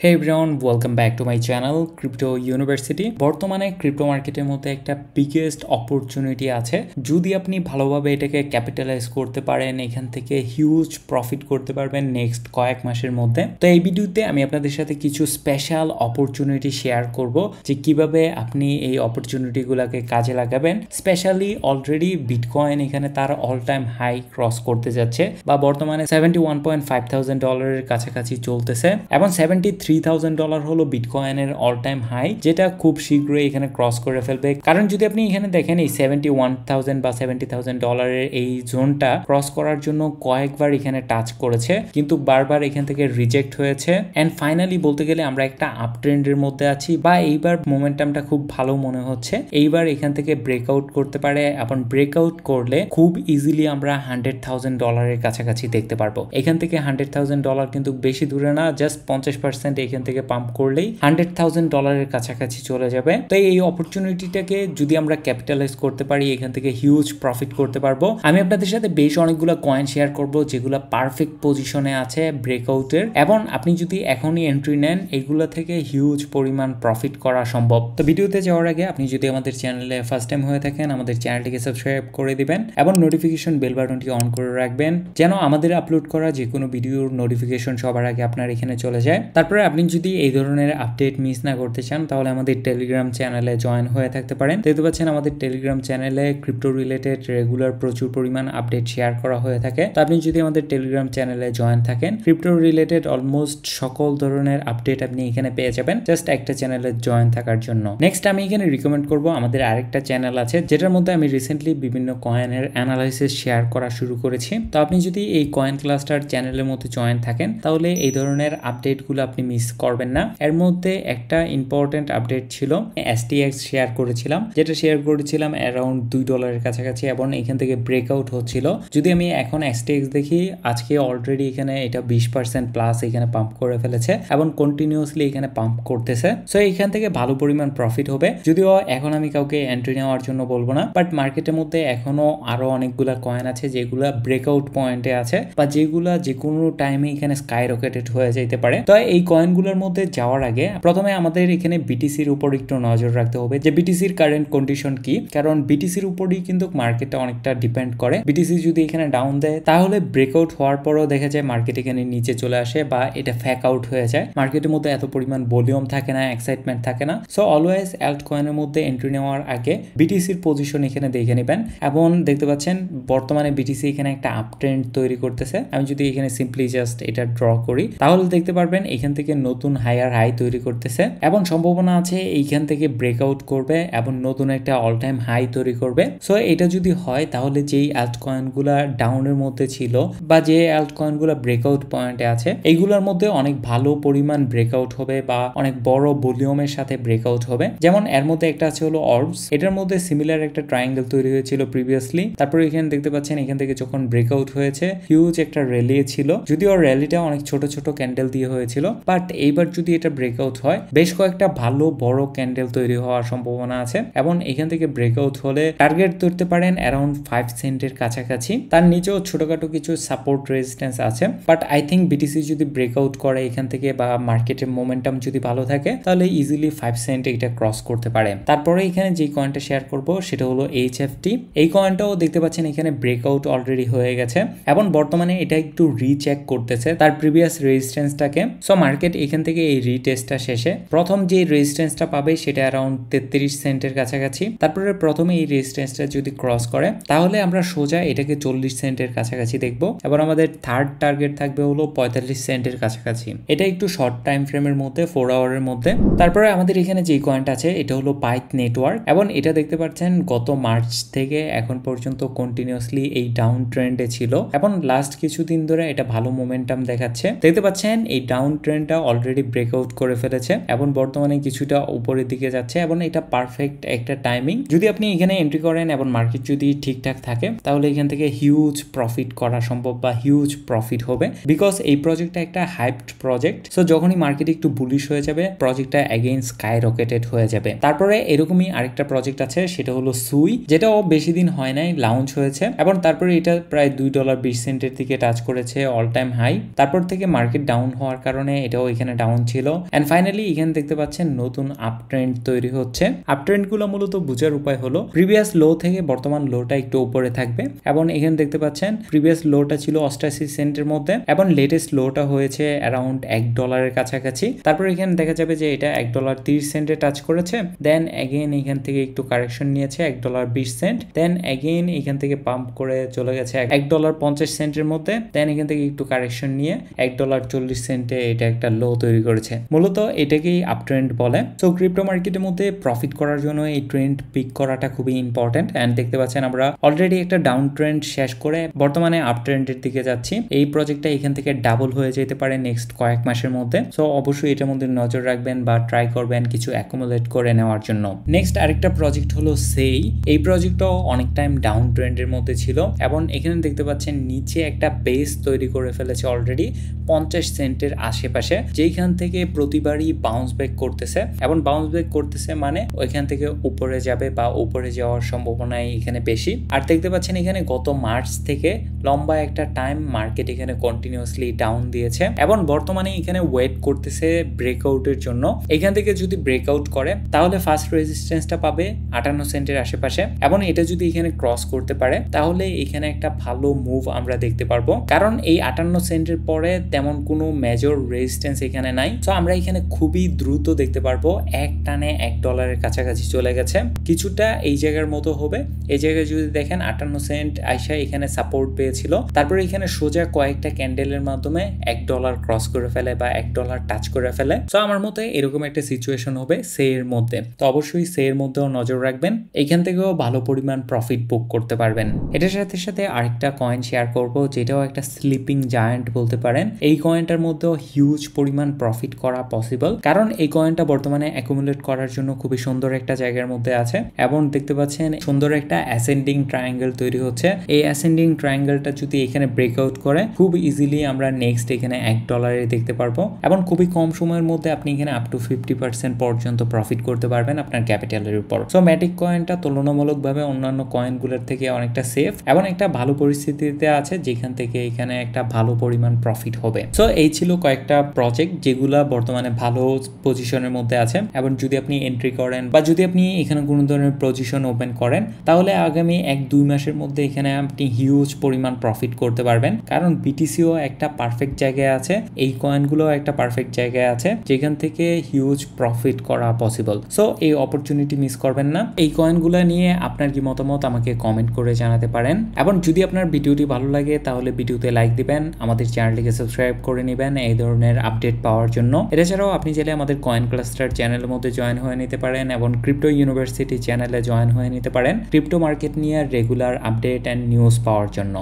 Hey everyone, welcome back to my channel crypto university. বর্তমানে crypto মার্কেটের মধ্যে একটা বিগেস্ট অপরচুনিটি আছে। যদি আপনি ভালোভাবে এটাকে ক্যাপিটালাইজ করতে পারেন, এখান থেকে হিউজ প্রফিট করতে পারবেন নেক্সট কয়েক মাসের মধ্যে। তো এই ভিডিওতে আমি আপনাদের সাথে কিছু স্পেশাল অপরচুনিটি শেয়ার করব যে কিভাবে আপনি এই অপরচুনিটিগুলোকে কাজে লাগাবেন। স্পেশালি অলরেডি বিটকয়েন এখানে তার অল টাইম হাই ক্রস করতে যাচ্ছে, বা বর্তমানে $71,500 কাছাকাছি চলতেছে, এবং $73,000 হলো বিটকয়েনের অল টাইম হাই, যেটা খুব শীঘ্রই এখানে ক্রস করে ফেলবে। কারণ যদি আপনি এখানে দেখেন, এই $71,000 বা $70,000 এই জোনটা ক্রস করার জন্য কয়েকবার এখানে টাচ করেছে, কিন্তু বারবার এখান থেকে রিজেক্ট হয়েছে। এন্ড ফাইনালি বলতে গেলে আমরা একটা আপ ট্রেন্ডের মধ্যে আছি, বা এইবার মোমেন্টামটা খুব ভালো মনে হচ্ছে। এইবার এখান থেকে ব্রেকআউট করতে পারে, এবং ব্রেকআউট করলে খুব ইজিলি আমরা $100,000 কাছাকাছি দেখতে পারবো। এখান থেকে $100,000 কিন্তু বেশি দূরে না, জাস্ট 50% এখান থেকে পাম্প করলেই $100,000 কাছাকাছি চলে যাবে। তো এই অপরচুনিটিটাকে যদি আমরা ক্যাপিটালাইজ করতে পারি, এখান থেকে হিউজ প্রফিট করতে পারবো। আমি আপনাদের সাথে বেশ অনেকগুলো কয়েন শেয়ার করব যেগুলো পারফেক্ট পজিশনে আছে ব্রেকআউটের, এবং আপনি যদি এখনই এন্ট্রি নেন, এগুলো থেকে হিউজ পরিমাণ প্রফিট করা সম্ভব। তো ভিডিওতে যাওয়ার আগে আপনি যদি আমাদের চ্যানেলে ফার্স্ট টাইম হয়ে থাকেন, আমাদের চ্যানেলটিকে সাবস্ক্রাইব করে দিবেন এবং নোটিফিকেশন বেল বাটনটি অন করে রাখবেন, যেন আমাদের আপলোড করা যে কোনো ভিডিওর নোটিফিকেশন সবার আগে আপনার এখানে চলে যায়। তারপরে আপনি যদি এই ধরনের আপডেট মিস না করতে চান, তাহলে আমাদের টেলিগ্রাম চ্যানেলে জয়েন হয়ে থাকতে পারেন। দেখতে পাচ্ছেন আমাদের টেলিগ্রাম চ্যানেলে ক্রিপ্টো রিলেটেড রেগুলার প্রচুর পরিমাণ আপডেট শেয়ার করা হয়ে থাকে। তো আপনি যদি আমাদের টেলিগ্রাম চ্যানেলে জয়েন থাকেন, ক্রিপ্টো রিলেটেড অলমোস্ট সকল ধরনের আপডেট আপনি এখানে পেয়ে যাবেন, জাস্ট একটা চ্যানেলে জয়েন থাকার জন্য। নেক্সট আমি এখানে রিকমেন্ড করব আমাদের আরেকটা চ্যানেল আছে, যেটার মধ্যে আমি রিসেন্টলি বিভিন্ন কয়েনের অ্যানালাইসিস শেয়ার করা শুরু করেছি। তো আপনি যদি এই কয়েন ক্লাস্টার চ্যানেলের মধ্যে জয়েন থাকেন, তাহলে এই ধরনের আপডেটগুলো আপনি মিস করবেন না। এর মধ্যে একটা ইম্পর্টেন্ট আপডেট ছিল, STX শেয়ার করেছিলাম, যেটা শেয়ার করেছিলাম অ্যারাউন্ড $2 কাছাকাছি, এবং এখান থেকে ব্রেকআউট হচ্ছিল। যদি আমি এখন STX দেখি, আজকে অলরেডি এখানে এটা 20% প্লাস এখানে পাম্প করে ফেলেছে, এবং কন্টিনিউয়াসলি এখানে পাম্প করতেছে। সো এখান থেকে ভালো পরিমাণ প্রফিট হবে। যদিও এখন আমি কাউকে এন্ট্রি নেওয়ার জন্য বলবো না, বাট মার্কেটের মধ্যে এখনো আরো অনেকগুলা কয়েন আছে যেগুলা ব্রেকআউট পয়েন্টে আছে, বা যেগুলা যে কোনো টাইমে এখানে স্কাই রকেটেড হয়ে যেতে পারে। তো এই কয়েনগুলোর মধ্যে যাওয়ার আগে প্রথমে আমাদের এখানে বিটিসির উপর একটু নজর রাখতে হবে, যে বিটিসির কারেন্ট কন্ডিশন কি। কারণ বিটিসির উপরই কিন্তু মার্কেটটা অনেকটা ডিপেন্ড করে। বিটিসি যদি এখানে ডাউন দেয়, তাহলে ব্রেকআউট হওয়ার পরও দেখা যায় মার্কেট এখানে নিচে চলে আসে, বা এটা ফ্যাক আউট হয়ে যায়। মার্কেটের মধ্যে এত পরিমাণ ভলিউম থাকে না, এক্সাইটমেন্ট থাকে না। সো অলওয়েজ অ্যাল্ট কয়েনের মধ্যে এন্ট্রি নেওয়ার আগে বিটিসির পজিশন এখানে দেখে নেবেন। এবং দেখতে পাচ্ছেন বর্তমানে বিটিসি এখানে একটা আপ ট্রেন্ড তৈরি করতেছে। আমি যদি এখানে সিম্পলি জাস্ট এটা ড্র করি, তাহলে দেখতে পারবেন এখান থেকে নতুন হায়ার হাই তৈরি করতেছে, এবং সম্ভাবনা আছে এইখান থেকে ব্রেকআউট করবে এবং নতুন একটা অল টাইম হাই তৈরি করবে। সো এটা যদি হয়, তাহলে যেই অ্যাল্ট কয়েনগুলা ডাউনের মধ্যে ছিল, বা যে অ্যাল্ট কয়েনগুলা ব্রেকআউট পয়েন্টে আছে, এইগুলোর মধ্যে অনেক ভালো পরিমাণ ব্রেকআউট হবে, বা অনেক বড় ভলিউমের সাথে ব্রেকআউট হবে। যেমন এর মধ্যে একটা আছে হলো অর্বস, এটার মধ্যে সিমিলার একটা ট্রায়াঙ্গেল তৈরি হয়েছিল প্রিভিয়াসলি। তারপরে এখানে দেখতে পাচ্ছেন এখান থেকে যখন ব্রেকআউট হয়েছে, হিউজ একটা র্যালি ছিল। যদিও র্যালিটা অনেক ছোট ছোট ক্যান্ডেল দিয়ে হয়েছিল, বাট এইবার যদি এটা ব্রেকআউট হয়, বেশ কয়েকটা ভালো বড় ক্যান্ডেল তৈরি হওয়ার সম্ভাবনা আছে, এবং এখান থেকে ব্রেকআউট হলে টার্গেট ধরতে পারেন অ্যারাউন্ড 5 সেন্টের কাছাকাছি। তার নিচেও ছোটখাটো কিছু সাপোর্ট রেজিস্ট্যান্স আছে, বাট আই থিঙ্ক বিটিসি যদি ব্রেকআউট করে এখান থেকে, বা মার্কেটের মোমেন্টাম যদি ভালো থাকে, তাহলে ইজিলি 5 সেন্ট এটা ক্রস করতে পারে। তারপরে এখানে যে কয়েনটা শেয়ার করব সেটা হলো HFT। এই কয়েনটাও দেখতে পাচ্ছেন এখানে ব্রেকআউট অলরেডি হয়ে গেছে, এবং বর্তমানে এটা একটু রিচেক করতেছে তার প্রিভিয়াস রেজিস্ট্যান্সটাকে। সো মার্কেট এখান থেকে এই রিটেস্টটা শেষে প্রথম যে রেজিস্ট্যান্সটা পাবে সেটা অ্যারাউন্ড 33 সেন্টের কাছাকাছি। তারপরে প্রথমে এই রেজিস্ট্যান্সটা যদি ক্রস করে, তাহলে আমরা সোজা এটাকে 40 সেন্টের কাছাকাছি দেখবো। এবার আমাদের থার্ড টার্গেট থাকবে হলো 45 সেন্টের কাছাকাছি। এটা একটু শর্ট টাইম ফ্রেমের মধ্যে, 4 আওয়ারের মধ্যে। তারপরে আমাদের এখানে যে কয়েনটা আছে এটা হলো পাইথ নেটওয়ার্ক, এবং এটা দেখতে পাচ্ছেন গত মার্চ থেকে এখন পর্যন্ত কন্টিনিউয়াসলি এই ডাউন ট্রেন্ডে ছিল, এবং লাস্ট কিছুদিন ধরে এটা ভালো মোমেন্টাম দেখাচ্ছে। দেখতে পাচ্ছেন এই ডাউন ট্রেন্ডটা অলরেডি ব্রেকআউট করে ফেলেছে, এবং বর্তমানে কিছুটা উপরের দিকে যাচ্ছে, এবং এটা পারফেক্ট একটা টাইমিং। যদি আপনি এখানে এন্ট্রি করেন এবং মার্কেট যদি ঠিকঠাক থাকে, তাহলে এখান থেকে হিউজ প্রফিট করা সম্ভব, বা হিউজ প্রফিট হবে, বিকজ এই প্রজেক্টটা একটা হাইপড প্রজেক্ট। সো যখনই মার্কেট একটু বুলিশ হয়ে যাবে, প্রজেক্টটা অ্যাগেইন স্কাই রকেটেড হয়ে যাবে। তারপরে এরকমই আরেকটা প্রজেক্ট আছে, সেটা হলো সুই, যেটাও বেশি দিন হয় নাই লঞ্চ হয়েছে, এবং তারপরে এটা প্রায় $2.20 দিকে টাচ করেছে অল টাইম হাই। তারপর থেকে মার্কেট ডাউন হওয়ার কারণে এটাও এখানে ডাউন ছিল এন্ড ফাইনালি এখানে দেখতে পাচ্ছেন নতুন আপ ট্রেন্ড তৈরি হচ্ছে। আপ ট্রেন্ডগুলো মূলত বোঝার উপায় হলো প্রিভিয়াস লো থেকে বর্তমান লোটা একটু উপরে থাকবে এবং এখানে দেখতে পাচ্ছেন প্রিভিয়াস লোটা ছিল 88 সেন্টের মধ্যে এবং লেটেস্ট লোটা হয়েছে অ্যারাউন্ড $1 কাছাকাছি। তারপর এখানে দেখা যাবে যে এটা $1.30 টাচ করেছে, দেন এগেইন এখান থেকে একটু কারেকশন নিয়েছে $1.20, দেন এগেইন এখান থেকে পাম্প করে চলে গেছে $1.50 মধ্যে, দেন এখান থেকে একটু কারেকশন নিয়ে $1.40 এটা একটা লো তৈরি করেছে। মূলত এটাকেই আপ ট্রেন্ড বলে। সো ক্রিপ্টো মার্কেটের মধ্যে প্রফিট করার জন্য এই ট্রেন্ড পিক করাটা খুবই ইম্পর্টেন্ট এন্ড দেখতে পাচ্ছেন আমরা অলরেডি একটা ডাউন ট্রেন্ড শেষ করে বর্তমানে আপ ট্রেন্ডের দিকে যাচ্ছি। এই প্রজেক্টটা এখান থেকে ডাবল হয়ে যেতে পারে নেক্সট কয়েক মাসের মধ্যে। সো অবশ্যই এটার মধ্যে নজর রাখবেন বা ট্রাই করবেন কিছু অ্যাকুমুলেট করে নেওয়ার জন্য। নেক্সট আরেকটা প্রজেক্ট হলো সেই। এই প্রজেক্টটাও অনেক টাইম ডাউন ট্রেন্ডের মধ্যে ছিল এবং এখানে দেখতে পাচ্ছেন নিচে একটা বেস তৈরি করে ফেলেছে অলরেডি 50 সেন্টের আশেপাশে, যেইখান থেকে প্রতিবারই বাউন্স ব্যাক করতেছে এবং বাউন্স ব্যাক করতেছে মানে ওইখান থেকে উপরে যাবে বা উপরে যাওয়ার সম্ভাবনাই এখানে বেশি। আর দেখতে পাচ্ছেন এখানে গত মার্চ থেকে লম্বা একটা টাইম মার্কেট এখানে কন্টিনিউয়াসলি ডাউন দিয়েছে এবং বর্তমানে এখানে ওয়েট করতেছে ব্রেকআউটের জন্য। এখান থেকে যদি ব্রেকআউট করে তাহলে ফার্স্ট রেজিস্ট্যান্সটা পাবে 58 সেন্টের আশেপাশে এবং এটা যদি এখানে ক্রস করতে পারে তাহলে এখানে একটা ভালো মুভ আমরা দেখতে পারবো, কারণ এই 58 সেন্টের পরে তেমন কোনো মেজর রেজিস্ট্যান্স এখানে নাই। সো আমরা এখানে খুবই দ্রুত দেখতে পারবো এক টানে $1 কাছাকাছি চলে গেছে, কিছুটা এই জায়গার মতো হবে। এই জায়গায় যদি দেখেন 58 সেন্ট আইসা এখানে সাপোর্ট পেয়েছিল, তারপরে এখানে সোজা কয়েকটা ক্যান্ডেলের মাধ্যমে $1 ক্রস করে ফেলে বা $1 টাচ করে ফেলে। সো আমার মতে এরকম একটা সিচুয়েশন হবে সের মধ্যে। তো অবশ্যই সের মধ্যেও নজর রাখবেন, এখান থেকেও ভালো পরিমাণ প্রফিট বুক করতে পারবেন। এটার সাথে সাথে আরেকটা কয়েন শেয়ার করব যেটাও একটা স্লিপিং জায়ান্ট বলতে পারেন। এই কয়েনটার মধ্যেও হিউজ পরিমাণ প্রফিট করা পসিবল, কারণ এই কয়েনটা বর্তমানে অ্যাকুমুলেট করার জন্য খুবই সুন্দর একটা জায়গার মধ্যে আছে এবং দেখতে পাচ্ছেন সুন্দর একটা অ্যাসেন্ডিং ট্রায়াঙ্গেল তৈরি হচ্ছে। এই অ্যাসেন্ডিং ট্রায়াঙ্গেলটা যদি এখানে ব্রেকআউট করে খুব ইজিলি আমরা নেক্সট এখানে $1 দেখতে পারবো এবং খুবই কম সময়ের মধ্যে আপনি এখানে আপ টু 50% পর্যন্ত প্রফিট করতে পারবেন আপনার ক্যাপিটালের উপর। সো ম্যাটিক কয়েনটা তুলনামূলকভাবে অন্যান্য কয়েনগুলোর থেকে অনেকটা সেফ এবং একটা ভালো পরিস্থিতিতে আছে যেখান থেকে এখানে একটা ভালো পরিমাণ প্রফিট হবে। সো এই ছিল কয়েকটা প্রজেক্ট যেগুলা বর্তমানে ভালো পজিশনের মধ্যে আছে এবং যদি আপনি এন্ট্রি করেন বা যদি আপনি এখানে কোনো ধরনের পজিশন ওপেন করেন তাহলে আগামী 1-2 মাসের মধ্যে এখানে আপনি হিউজ পরিমাণ প্রফিট করতে পারবেন, কারণ বিটিসিও একটা পারফেক্ট জায়গায় আছে, এই কয়েনগুলো একটা পারফেক্ট জায়গায় আছে যেখান থেকে হিউজ প্রফিট করা পসিবল। সো এই অপরচুনিটি মিস করবেন না। এই কয়েনগুলো নিয়ে আপনার কি মতামত আমাকে কমেন্ট করে জানাতে পারেন এবং যদি আপনার ভিডিওটি ভালো লাগে তাহলে ভিডিওতে লাইক দিবেন, আমাদের চ্যানেলটিকে সাবস্ক্রাইব করে নেবেন এই ধরনের আপডেট পাওয়ার জন্য। এটা ছাড়াও আপনি চাইলে আমাদের কয়েন ক্লাস্টার চ্যানেলের মধ্যে জয়েন হয়ে নিতে পারেন এবং ক্রিপ্টো ইউনিভার্সিটি চ্যানেলে জয়েন হয়ে নিতে পারেন ক্রিপ্টো মার্কেট নিয়ে রেগুলার আপডেট এন্ড নিউজ পাওয়ার জন্য।